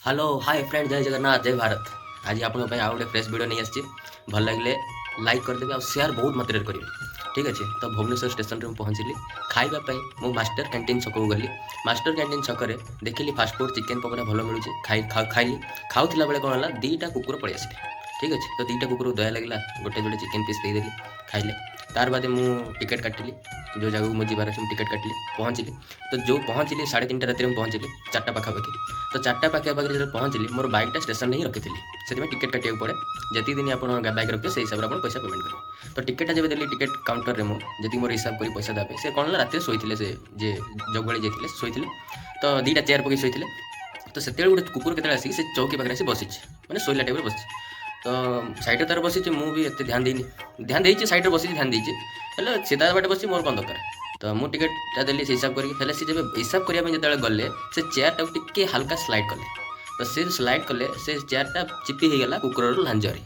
Hello hi friend जय जगन्नाथ जय भारत। आज आप आउ गोटे फ्रेश वीडियो नहीं आसी भल लगे लाइक करदेवे और शेयर बहुत मात्रा करेंगे। ठीक अच्छे तो भुवनेश्वर स्टेशन में पहुँचली खावाई मु मास्टर कैंटीन छक को गली। मास्टर कैंटीन छक देखिली फास्टफुड चिकेन पकोड़ा भल मिलूँ खाइली खाऊला बेले कौन है दीटा कुकुर पलि आसिले। ठीक अच्छे तो दीटा कुकुर दया लगे गोटे जोड़े चिकेन पीस देदेली खाइले। तार बाद मु टिकेट काटिली जो जगह मुझे जीवार अच्छे टिकेट काटिली पहुँचली। तो जो पहुँचली 3:30 रात पहुँचली 4टा पाखापाखि। तो 4टा पाखापाखि जो पहुँचली मोर बैगटा स्टेशन ही रखी से टिकेट काटा पड़े जी दिन आप बैग रखिए से हिसाब से पैसा पेमेंट करेंगे। तो टिकेटा जब देली टिकेट काउंटर में मुझे मोर हिसाब कर पैसा देवे से कौन रात शोते से जगभली जाते शोते तो 2टा चेयर पकड़ शोते। तो से गोटे कुकुर के आसिक से चौकी पाखे बसी मैंने शोला टाइप बस। तो सैड्रे तार बसी मुझे ध्यान देनी ध्यान देती सैड्रे बसी ध्यान देती सीधा बाटे बस मोर कौन दरकार। तो मुझे टिकेटा देली से हिसाब करें सी जब हिसाब करने जो गले से चेयर टाक टिके हल्का स्लाइड कले। तो से स्लाइड कले से चेयरटा चिपी हो गला कुकुर लांजरे।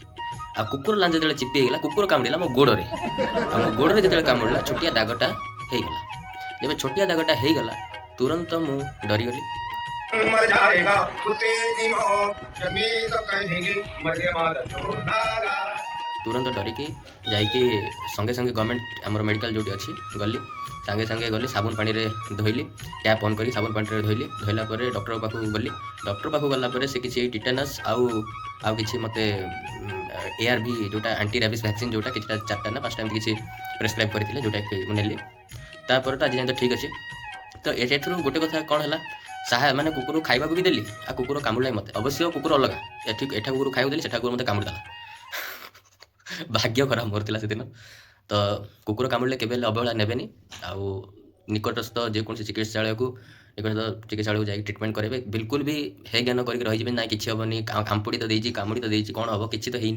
आ कुकुर लांज जो चिपी होगा कुकुर कामुड़ा मो गोड़े मो गोड़े जो कामुड़ा छोटिया दागटा होगला। जब छोटिया दागटा होगला तुरंत मु डरीगली। तुरंत डरिकी जाइकी संगे संगे गवर्नमेंट आमर मेडिकल जो अच्छी गली सांगे सांगे गली साबुन पानी रे धोइली टैप ऑन करी साबुन पानी रे धोइली धोइला पर डॉक्टर पाखु गली। डॉक्टर पाखु गला पर से किसी टिटेनस आउ किसी मते ARV जोटा एंटी रेबिस वैक्सीन जोटा किछटा 4टा ना 5टा एमती किसी प्रेस्क्राइब करथिले जोटा नेली। तापर तो आज जान तो ठीक अच्छे। तो एथरू गोटे कथा कौन है साहा माने कुकुर खाइबा भी देली आ कुकुर कामुड़ा मत अवश्य कुकुर अलग एठा कुकुर खाइबा देली सेठा कुकुर मते कामुड़ा भाग्य खराब मोर से दिन। तो कुकुर कामुड़े केवे अवहेला नेबेनी आउ निकटस्थ जेकोसी चिकित्सालय को निकटस्थ चिकित्सालय जाए ट्रिटमेंट करेंगे। बिल्कुल भी हे ज्ञान करके रही ना कि हेनी खांपुड़ी तो देती कामुड़ी तो देती कौन हम किसी तो है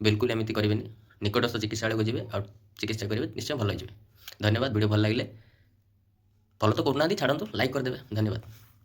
बिल्कुल एमती करेंगे। निकटस्थ चिकित्सालय को जी और चिकित्सा करेंगे निश्चय भल हो। धन्यवाद वीडियो भल लगे फलो तो करूना छाड़ू लाइक करदे। धन्यवाद।